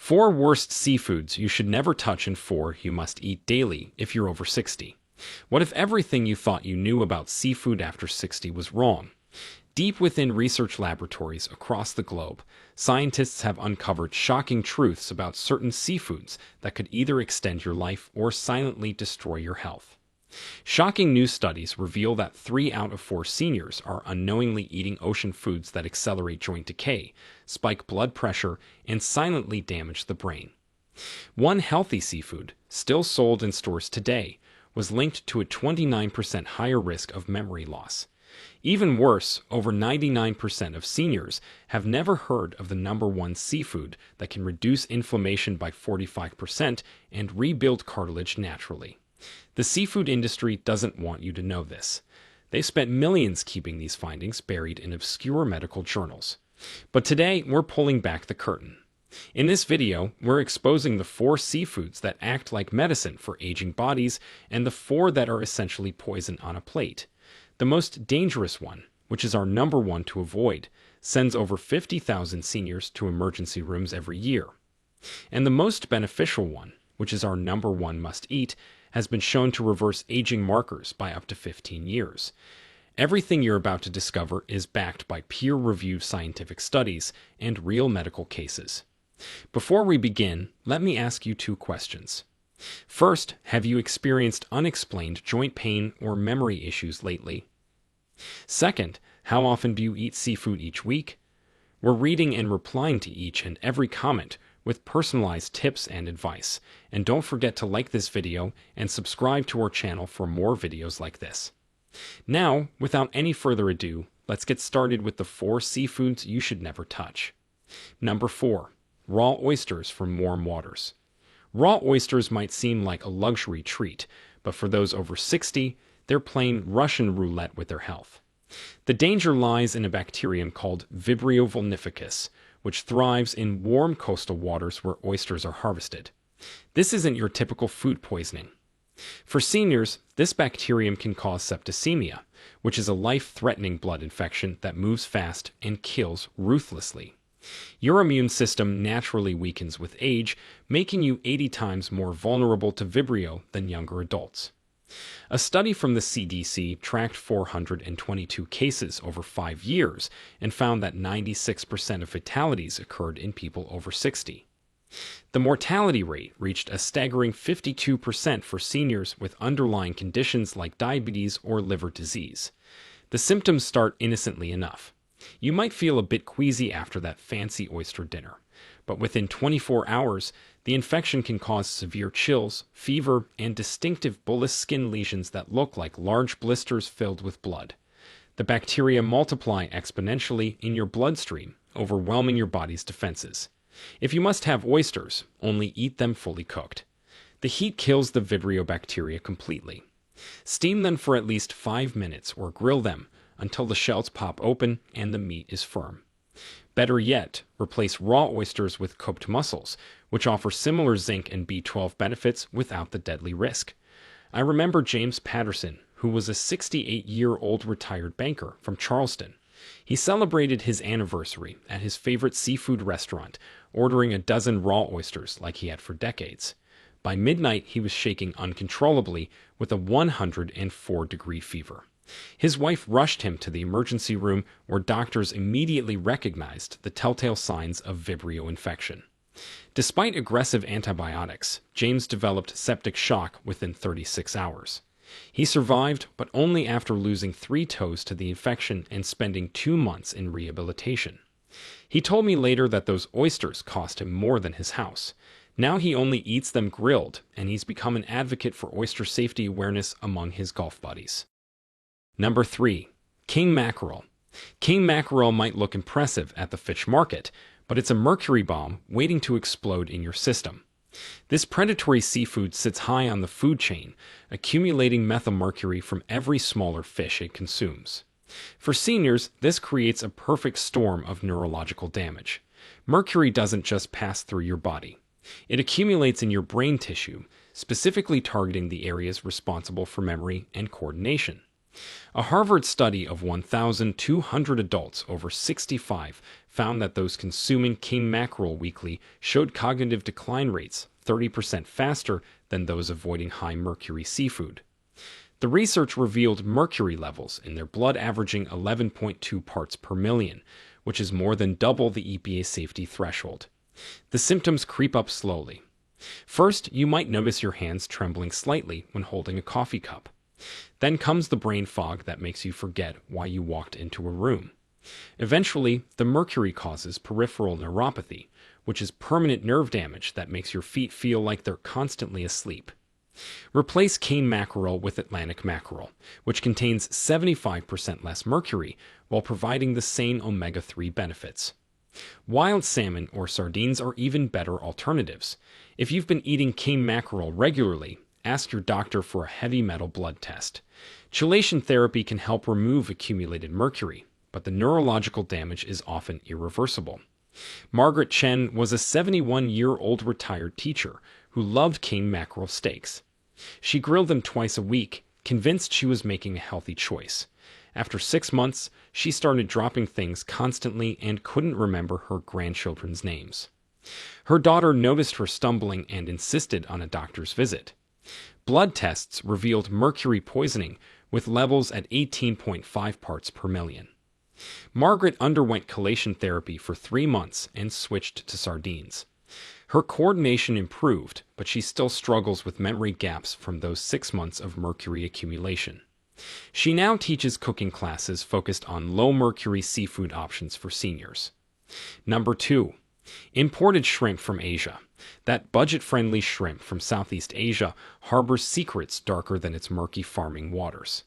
4 worst seafoods you should never touch and 4 you must eat daily if you're over 60. What if everything you thought you knew about seafood after 60 was wrong? Deep within research laboratories across the globe, scientists have uncovered shocking truths about certain seafoods that could either extend your life or silently destroy your health. Shocking new studies reveal that 3 out of 4 seniors are unknowingly eating ocean foods that accelerate joint decay, spike blood pressure, and silently damage the brain. One healthy seafood, still sold in stores today, was linked to a 29% higher risk of memory loss. Even worse, over 99% of seniors have never heard of the #1 seafood that can reduce inflammation by 45% and rebuild cartilage naturally. The seafood industry doesn't want you to know this. They spent millions keeping these findings buried in obscure medical journals. But today, we're pulling back the curtain. In this video, we're exposing the 4 seafoods that act like medicine for aging bodies and the 4 that are essentially poison on a plate. The most dangerous one, which is our #1 to avoid, sends over 50,000 seniors to emergency rooms every year. And the most beneficial one, which is our #1 must eat, has been shown to reverse aging markers by up to 15 years. Everything you're about to discover is backed by peer-reviewed scientific studies and real medical cases. Before we begin, let me ask you 2 questions. First, have you experienced unexplained joint pain or memory issues lately? Second, how often do you eat seafood each week? We're reading and replying to each and every comment with personalized tips and advice. And don't forget to like this video and subscribe to our channel for more videos like this. Now, without any further ado, let's get started with the 4 seafoods you should never touch. Number 4. Raw oysters from warm waters. Raw oysters might seem like a luxury treat, but for those over 60, they're playing Russian roulette with their health. The danger lies in a bacterium called Vibrio vulnificus, which thrives in warm coastal waters where oysters are harvested. This isn't your typical food poisoning. For seniors, this bacterium can cause septicemia, which is a life-threatening blood infection that moves fast and kills ruthlessly. Your immune system naturally weakens with age, making you 80 times more vulnerable to Vibrio than younger adults. A study from the CDC tracked 422 cases over 5 years and found that 96% of fatalities occurred in people over 60. The mortality rate reached a staggering 52% for seniors with underlying conditions like diabetes or liver disease. The symptoms start innocently enough. You might feel a bit queasy after that fancy oyster dinner, but within 24 hours, the infection can cause severe chills, fever, and distinctive bullous skin lesions that look like large blisters filled with blood. The bacteria multiply exponentially in your bloodstream, overwhelming your body's defenses. If you must have oysters, only eat them fully cooked. The heat kills the Vibrio bacteria completely. Steam them for at least 5 minutes or grill them until the shells pop open and the meat is firm. Better yet, replace raw oysters with cooked mussels, which offer similar zinc and B12 benefits without the deadly risk. I remember James Patterson, who was a 68-year-old retired banker from Charleston. He celebrated his anniversary at his favorite seafood restaurant, ordering a dozen raw oysters like he had for decades. By midnight, he was shaking uncontrollably with a 104-degree fever. His wife rushed him to the emergency room where doctors immediately recognized the telltale signs of Vibrio infection. Despite aggressive antibiotics, James developed septic shock within 36 hours. He survived, but only after losing 3 toes to the infection and spending 2 months in rehabilitation. He told me later that those oysters cost him more than his house. Now he only eats them grilled, and he's become an advocate for oyster safety awareness among his golf buddies. Number 3. King mackerel. King mackerel might look impressive at the fish market, but it's a mercury bomb waiting to explode in your system. This predatory seafood sits high on the food chain, accumulating methylmercury from every smaller fish it consumes. For seniors, this creates a perfect storm of neurological damage. Mercury doesn't just pass through your body. It accumulates in your brain tissue, specifically targeting the areas responsible for memory and coordination. A Harvard study of 1,200 adults over 65 found that those consuming king mackerel weekly showed cognitive decline rates 30% faster than those avoiding high mercury seafood. The research revealed mercury levels in their blood averaging 11.2 parts per million, which is more than double the EPA safety threshold. The symptoms creep up slowly. First, you might notice your hands trembling slightly when holding a coffee cup. Then comes the brain fog that makes you forget why you walked into a room. Eventually, the mercury causes peripheral neuropathy, which is permanent nerve damage that makes your feet feel like they're constantly asleep. Replace king mackerel with Atlantic mackerel, which contains 75% less mercury while providing the same omega-3 benefits. Wild salmon or sardines are even better alternatives. If you've been eating king mackerel regularly, ask your doctor for a heavy metal blood test. Chelation therapy can help remove accumulated mercury, but the neurological damage is often irreversible. Margaret Chen was a 71-year-old retired teacher who loved king mackerel steaks. She grilled them twice a week, convinced she was making a healthy choice. After 6 months, she started dropping things constantly and couldn't remember her grandchildren's names. Her daughter noticed her stumbling and insisted on a doctor's visit. Blood tests revealed mercury poisoning with levels at 18.5 parts per million. Margaret underwent chelation therapy for 3 months and switched to sardines. Her coordination improved, but she still struggles with memory gaps from those 6 months of mercury accumulation. She now teaches cooking classes focused on low-mercury seafood options for seniors. Number 2. Imported shrimp from Asia. That budget-friendly shrimp from Southeast Asia harbors secrets darker than its murky farming waters.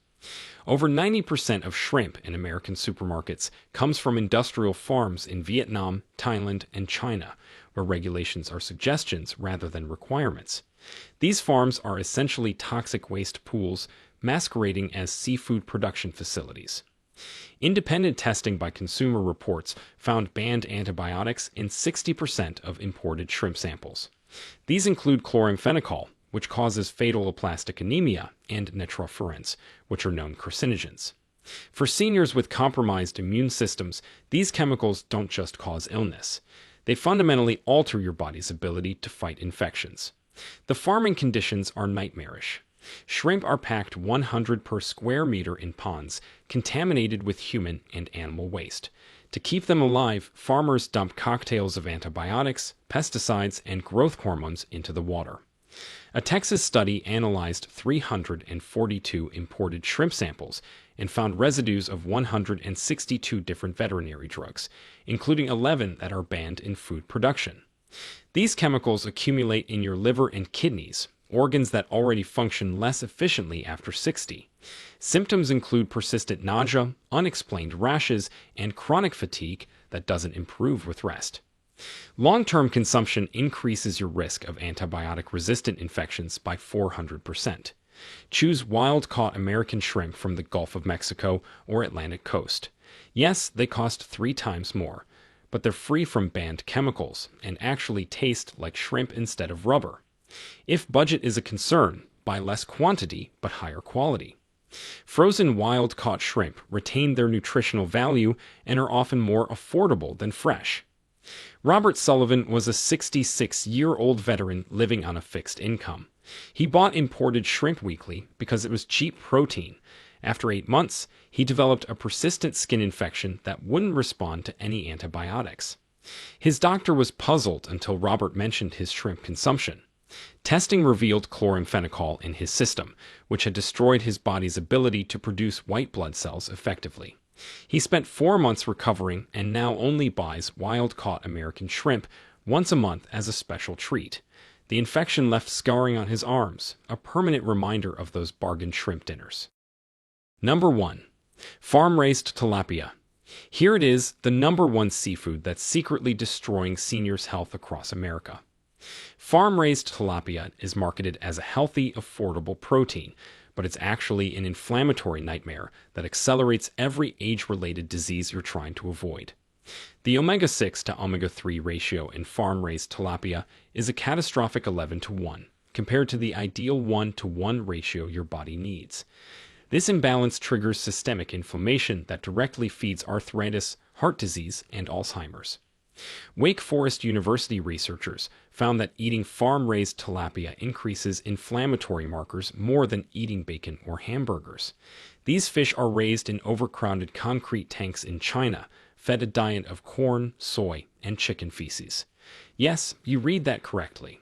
Over 90% of shrimp in American supermarkets comes from industrial farms in Vietnam, Thailand, and China, where regulations are suggestions rather than requirements. These farms are essentially toxic waste pools masquerading as seafood production facilities. Independent testing by Consumer Reports found banned antibiotics in 60% of imported shrimp samples. These include chloramphenicol, which causes fatal aplastic anemia, and nitrofurands, which are known carcinogens. For seniors with compromised immune systems, these chemicals don't just cause illness. They fundamentally alter your body's ability to fight infections. The farming conditions are nightmarish. Shrimp are packed 100 per square meter in ponds, contaminated with human and animal waste. To keep them alive, farmers dump cocktails of antibiotics, pesticides, and growth hormones into the water. A Texas study analyzed 342 imported shrimp samples and found residues of 162 different veterinary drugs, including 11 that are banned in food production. These chemicals accumulate in your liver and kidneys, organs that already function less efficiently after 60. Symptoms include persistent nausea, unexplained rashes, and chronic fatigue that doesn't improve with rest. Long-term consumption increases your risk of antibiotic-resistant infections by 400%. Choose wild-caught American shrimp from the Gulf of Mexico or Atlantic coast. Yes, they cost 3 times more, but they're free from banned chemicals and actually taste like shrimp instead of rubber. If budget is a concern, buy less quantity but higher quality. Frozen wild-caught shrimp retain their nutritional value and are often more affordable than fresh. Robert Sullivan was a 66-year-old veteran living on a fixed income. He bought imported shrimp weekly because it was cheap protein. After 8 months, he developed a persistent skin infection that wouldn't respond to any antibiotics. His doctor was puzzled until Robert mentioned his shrimp consumption. Testing revealed chloramphenicol in his system, which had destroyed his body's ability to produce white blood cells effectively. He spent 4 months recovering and now only buys wild-caught American shrimp once a month as a special treat. The infection left scarring on his arms, a permanent reminder of those bargain shrimp dinners. Number 1. Farm-raised tilapia. Here it is, the number 1 seafood that's secretly destroying seniors' health across America. Farm-raised tilapia is marketed as a healthy, affordable protein, but it's actually an inflammatory nightmare that accelerates every age-related disease you're trying to avoid. The omega-6 to omega-3 ratio in farm-raised tilapia is a catastrophic 11 to 1, compared to the ideal 1 to 1 ratio your body needs. This imbalance triggers systemic inflammation that directly feeds arthritis, heart disease, and Alzheimer's. Wake Forest University researchers found that eating farm-raised tilapia increases inflammatory markers more than eating bacon or hamburgers. These fish are raised in overcrowded concrete tanks in China, fed a diet of corn, soy, and chicken feces. Yes, you read that correctly.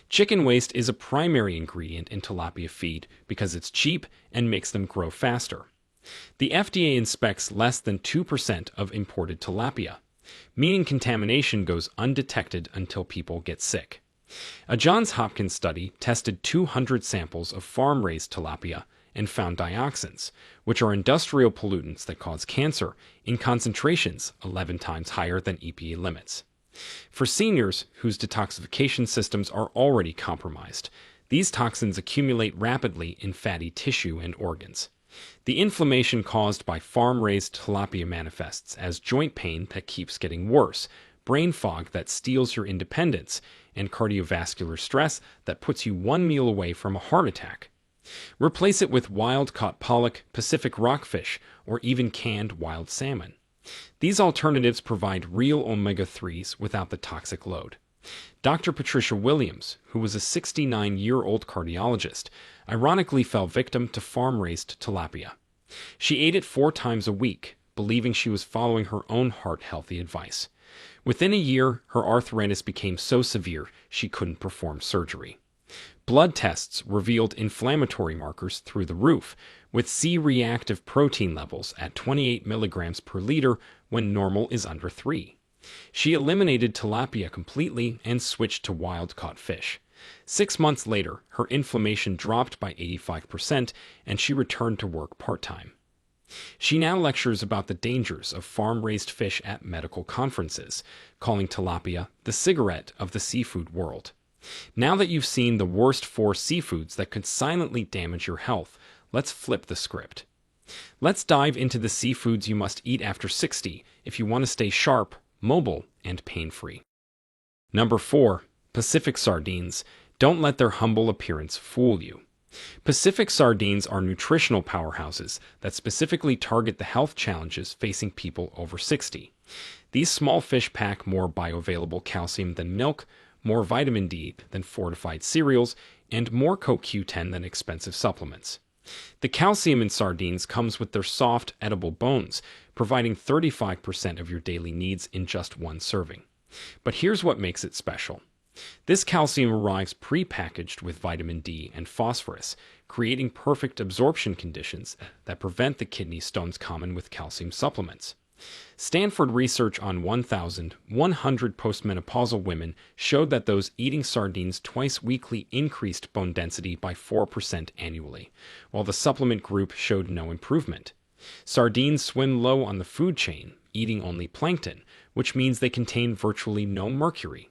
Chicken waste is a primary ingredient in tilapia feed because it's cheap and makes them grow faster. The FDA inspects less than 2% of imported tilapia, meaning contamination goes undetected until people get sick. A Johns Hopkins study tested 200 samples of farm-raised tilapia and found dioxins, which are industrial pollutants that cause cancer, in concentrations 11 times higher than EPA limits. For seniors whose detoxification systems are already compromised, these toxins accumulate rapidly in fatty tissue and organs. The inflammation caused by farm-raised tilapia manifests as joint pain that keeps getting worse, brain fog that steals your independence, and cardiovascular stress that puts you one meal away from a heart attack. Replace it with wild-caught pollock, Pacific rockfish, or even canned wild salmon. These alternatives provide real omega-3s without the toxic load. Dr. Patricia Williams, who was a 69-year-old cardiologist, ironically fell victim to farm-raised tilapia. She ate it 4 times a week, believing she was following her own heart-healthy advice. Within a year, her arthritis became so severe she couldn't perform surgery. Blood tests revealed inflammatory markers through the roof, with C-reactive protein levels at 28 milligrams per liter when normal is under 3. She eliminated tilapia completely and switched to wild-caught fish. 6 months later, her inflammation dropped by 85% and she returned to work part-time. She now lectures about the dangers of farm-raised fish at medical conferences, calling tilapia the cigarette of the seafood world. Now that you've seen the worst 4 seafoods that could silently damage your health, let's flip the script. Let's dive into the seafoods you must eat after 60 if you want to stay sharp, mobile, and pain-free. Number 4. Pacific sardines. Don't let their humble appearance fool you. Pacific sardines are nutritional powerhouses that specifically target the health challenges facing people over 60. These small fish pack more bioavailable calcium than milk, more vitamin D than fortified cereals, and more CoQ10 than expensive supplements. The calcium in sardines comes with their soft, edible bones, providing 35% of your daily needs in just one serving. But here's what makes it special. This calcium arrives pre-packaged with vitamin D and phosphorus, creating perfect absorption conditions that prevent the kidney stones common with calcium supplements. Stanford research on 1,100 postmenopausal women showed that those eating sardines twice weekly increased bone density by 4% annually, while the supplement group showed no improvement. Sardines swim low on the food chain, eating only plankton, which means they contain virtually no mercury.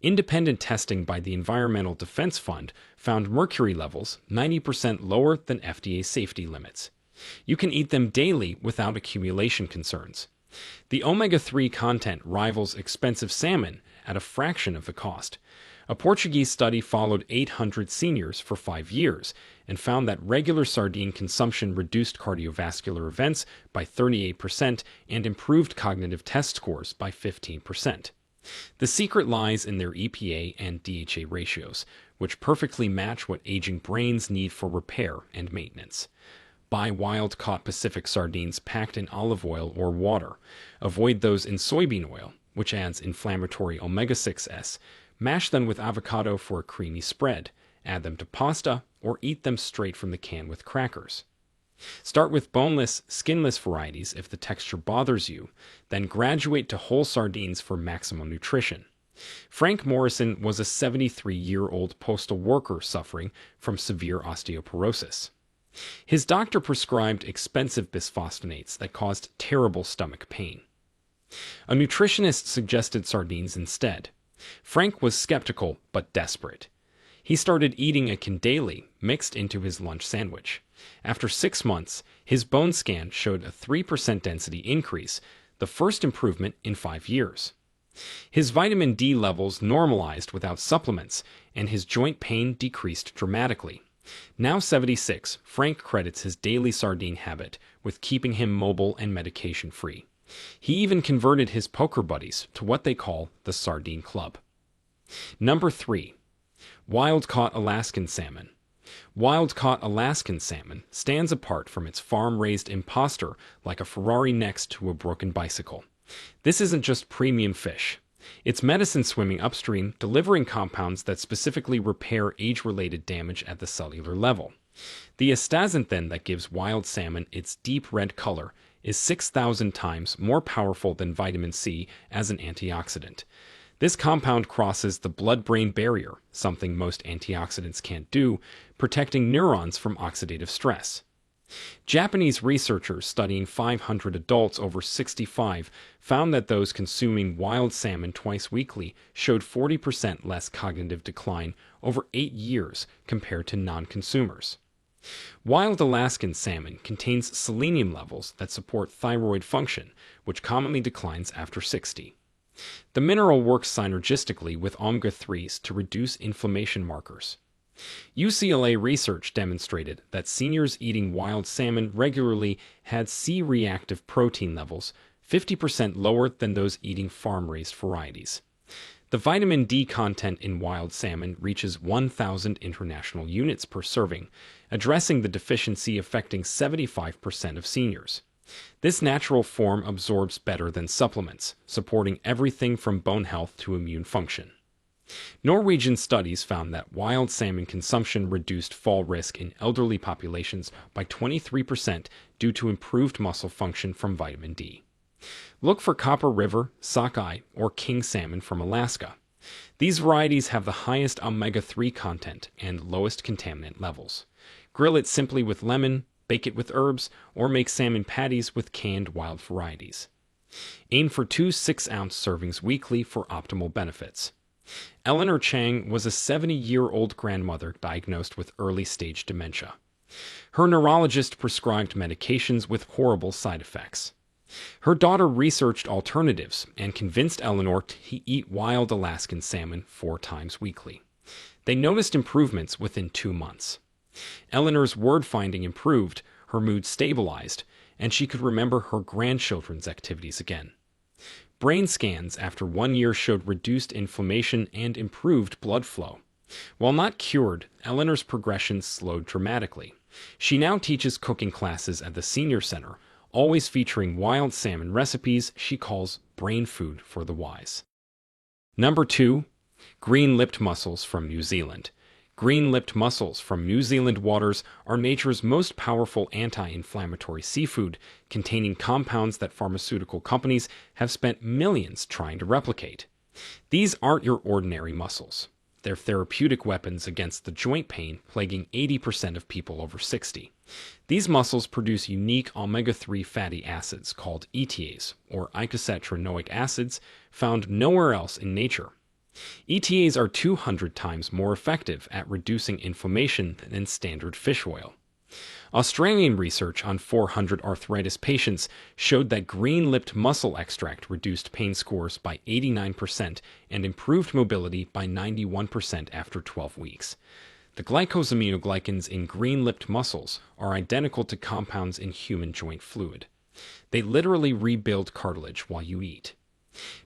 Independent testing by the Environmental Defense Fund found mercury levels 90% lower than FDA safety limits. You can eat them daily without accumulation concerns. The omega-3 content rivals expensive salmon at a fraction of the cost. A Portuguese study followed 800 seniors for 5 years and found that regular sardine consumption reduced cardiovascular events by 38% and improved cognitive test scores by 15%. The secret lies in their EPA and DHA ratios, which perfectly match what aging brains need for repair and maintenance. Buy wild-caught Pacific sardines packed in olive oil or water. Avoid those in soybean oil, which adds inflammatory omega-6s. Mash them with avocado for a creamy spread. Add them to pasta, or eat them straight from the can with crackers. Start with boneless, skinless varieties if the texture bothers you, then graduate to whole sardines for maximum nutrition. Frank Morrison was a 73-year-old postal worker suffering from severe osteoporosis. His doctor prescribed expensive bisphosphonates that caused terrible stomach pain. A nutritionist suggested sardines instead. Frank was skeptical but desperate. He started eating a can daily, mixed into his lunch sandwich. After 6 months, his bone scan showed a 3% density increase, the first improvement in 5 years. His vitamin D levels normalized without supplements, and his joint pain decreased dramatically. Now 76, Frank credits his daily sardine habit with keeping him mobile and medication-free. He even converted his poker buddies to what they call the Sardine Club. Number 3. Wild-caught Alaskan salmon. Wild-caught Alaskan salmon stands apart from its farm-raised impostor like a Ferrari next to a broken bicycle. This isn't just premium fish. It's medicine swimming upstream, delivering compounds that specifically repair age-related damage at the cellular level. The astaxanthin that gives wild salmon its deep red color is 6,000 times more powerful than vitamin C as an antioxidant. This compound crosses the blood-brain barrier, something most antioxidants can't do, protecting neurons from oxidative stress. Japanese researchers studying 500 adults over 65 found that those consuming wild salmon twice weekly showed 40% less cognitive decline over 8 years compared to non-consumers. Wild Alaskan salmon contains selenium levels that support thyroid function, which commonly declines after 60. The mineral works synergistically with omega-3s to reduce inflammation markers. UCLA research demonstrated that seniors eating wild salmon regularly had C-reactive protein levels 50% lower than those eating farm-raised varieties. The vitamin D content in wild salmon reaches 1,000 international units per serving, addressing the deficiency affecting 75% of seniors. This natural form absorbs better than supplements, supporting everything from bone health to immune function. Norwegian studies found that wild salmon consumption reduced fall risk in elderly populations by 23% due to improved muscle function from vitamin D. Look for Copper River, Sockeye, or King salmon from Alaska. These varieties have the highest omega-3 content and lowest contaminant levels. Grill it simply with lemon, bake it with herbs, or make salmon patties with canned wild varieties. Aim for 2 6-ounce servings weekly for optimal benefits. Eleanor Chang was a 70-year-old grandmother diagnosed with early-stage dementia. Her neurologist prescribed medications with horrible side effects. Her daughter researched alternatives and convinced Eleanor to eat wild Alaskan salmon 4 times weekly. They noticed improvements within 2 months. Eleanor's word-finding improved, her mood stabilized, and she could remember her grandchildren's activities again. Brain scans after 1 year showed reduced inflammation and improved blood flow. While not cured, Eleanor's progression slowed dramatically. She now teaches cooking classes at the Senior Center, always featuring wild salmon recipes she calls brain food for the wise. Number 2. Green-lipped mussels from New Zealand. Green-lipped mussels from New Zealand waters are nature's most powerful anti-inflammatory seafood, containing compounds that pharmaceutical companies have spent millions trying to replicate. These aren't your ordinary mussels. They're therapeutic weapons against the joint pain plaguing 80% of people over 60. These mussels produce unique omega-3 fatty acids called ETAs, or eicosapentaenoic acids, found nowhere else in nature. ETAs are 200 times more effective at reducing inflammation than standard fish oil. Australian research on 400 arthritis patients showed that green-lipped mussel extract reduced pain scores by 89% and improved mobility by 91% after 12 weeks. The glycosaminoglycans in green-lipped mussels are identical to compounds in human joint fluid. They literally rebuild cartilage while you eat.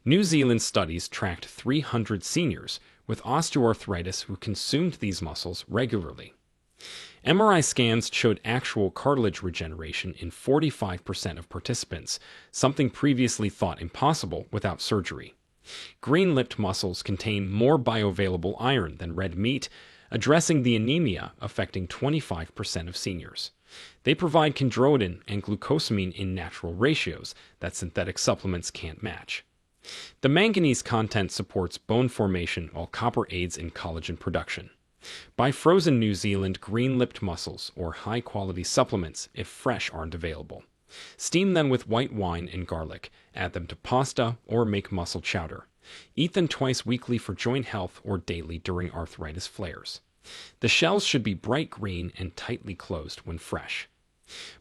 New Zealand studies tracked 300 seniors with osteoarthritis who consumed these mussels regularly. MRI scans showed actual cartilage regeneration in 45% of participants, something previously thought impossible without surgery. Green-lipped mussels contain more bioavailable iron than red meat, addressing the anemia affecting 25% of seniors. They provide chondroitin and glucosamine in natural ratios that synthetic supplements can't match. The manganese content supports bone formation while copper aids in collagen production. Buy frozen New Zealand green-lipped mussels or high-quality supplements if fresh aren't available. Steam them with white wine and garlic, add them to pasta, or make mussel chowder. Eat them twice weekly for joint health or daily during arthritis flares. The shells should be bright green and tightly closed when fresh.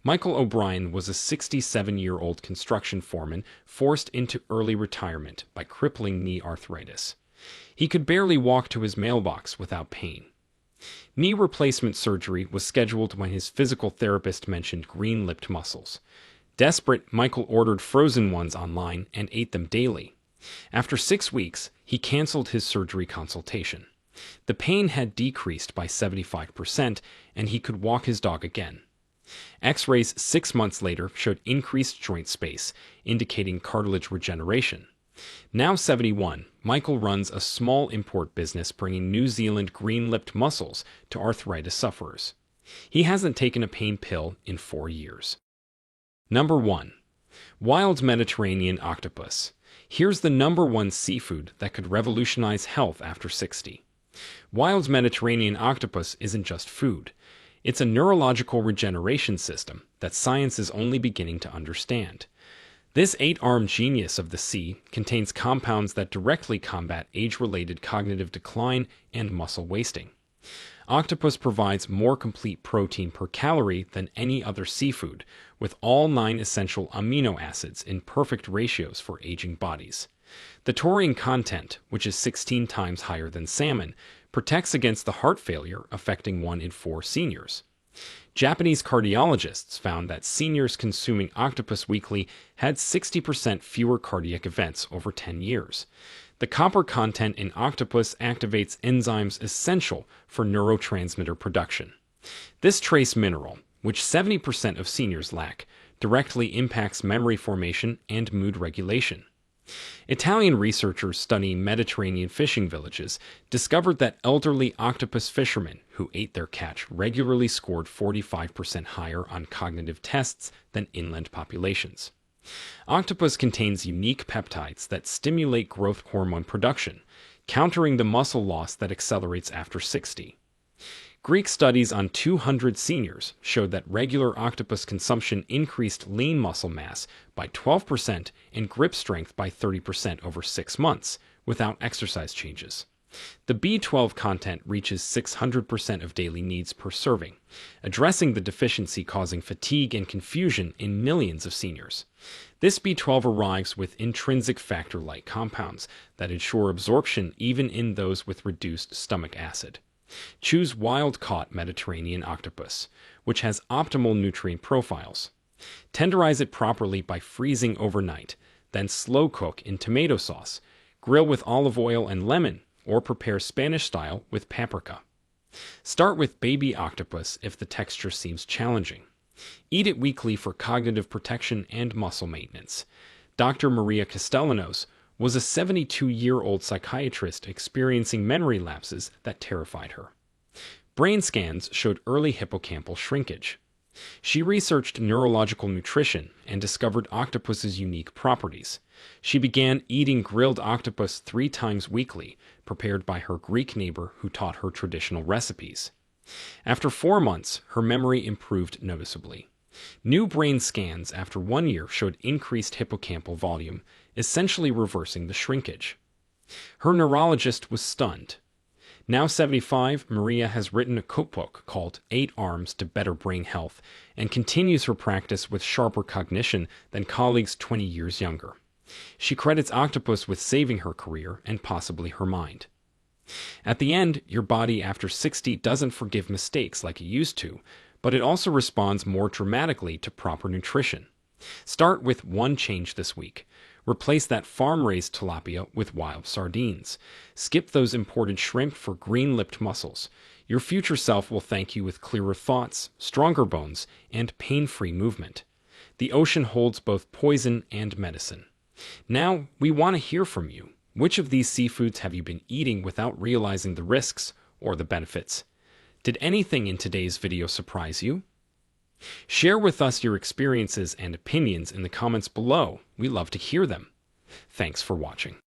Michael O'Brien was a 67-year-old construction foreman forced into early retirement by crippling knee arthritis. He could barely walk to his mailbox without pain. Knee replacement surgery was scheduled when his physical therapist mentioned green-lipped mussels. Desperate, Michael ordered frozen ones online and ate them daily. After 6 weeks, he canceled his surgery consultation. The pain had decreased by 75%, and he could walk his dog again. X-rays 6 months later showed increased joint space, indicating cartilage regeneration. Now 71, Michael runs a small import business bringing New Zealand green-lipped mussels to arthritis sufferers. He hasn't taken a pain pill in 4 years. Number 1. Wild Mediterranean octopus. Here's the number 1 seafood that could revolutionize health after 60. Wild Mediterranean octopus isn't just food. It's a neurological regeneration system that science is only beginning to understand. This 8-armed genius of the sea contains compounds that directly combat age-related cognitive decline and muscle wasting. Octopus provides more complete protein per calorie than any other seafood, with all 9 essential amino acids in perfect ratios for aging bodies. The taurine content, which is 16 times higher than salmon, protects against the heart failure affecting 1 in 4 seniors. Japanese cardiologists found that seniors consuming octopus weekly had 60% fewer cardiac events over 10 years. The copper content in octopus activates enzymes essential for neurotransmitter production. This trace mineral, which 70% of seniors lack, directly impacts memory formation and mood regulation. Italian researchers studying Mediterranean fishing villages discovered that elderly octopus fishermen who ate their catch regularly scored 45% higher on cognitive tests than inland populations. Octopus contains unique peptides that stimulate growth hormone production, countering the muscle loss that accelerates after 60. Greek studies on 200 seniors showed that regular octopus consumption increased lean muscle mass by 12% and grip strength by 30% over 6 months, without exercise changes. The B12 content reaches 600% of daily needs per serving, addressing the deficiency causing fatigue and confusion in millions of seniors. This B12 arrives with intrinsic factor-like compounds that ensure absorption even in those with reduced stomach acid. Choose wild-caught Mediterranean octopus, which has optimal nutrient profiles. Tenderize it properly by freezing overnight, then slow cook in tomato sauce, grill with olive oil and lemon, or prepare Spanish style with paprika. Start with baby octopus if the texture seems challenging. Eat it weekly for cognitive protection and muscle maintenance. Dr. Maria Castellanos was a 72-year-old psychiatrist experiencing memory lapses that terrified her. Brain scans showed early hippocampal shrinkage. She researched neurological nutrition and discovered octopus's unique properties. She began eating grilled octopus 3 times weekly, prepared by her Greek neighbor who taught her traditional recipes. After 4 months, her memory improved noticeably. New brain scans after 1 year showed increased hippocampal volume, essentially reversing the shrinkage. Her neurologist was stunned. Now 75, Maria has written a cookbook called 8 Arms to Better Brain Health and continues her practice with sharper cognition than colleagues 20 years younger. She credits octopus with saving her career and possibly her mind. At the end, your body after 60 doesn't forgive mistakes like it used to, but it also responds more dramatically to proper nutrition. Start with 1 change this week. Replace that farm-raised tilapia with wild sardines. Skip those imported shrimp for green-lipped mussels. Your future self will thank you with clearer thoughts, stronger bones, and pain-free movement. The ocean holds both poison and medicine. Now, we want to hear from you. Which of these seafoods have you been eating without realizing the risks or the benefits? Did anything in today's video surprise you? Share with us your experiences and opinions in the comments below. We love to hear them. Thanks for watching.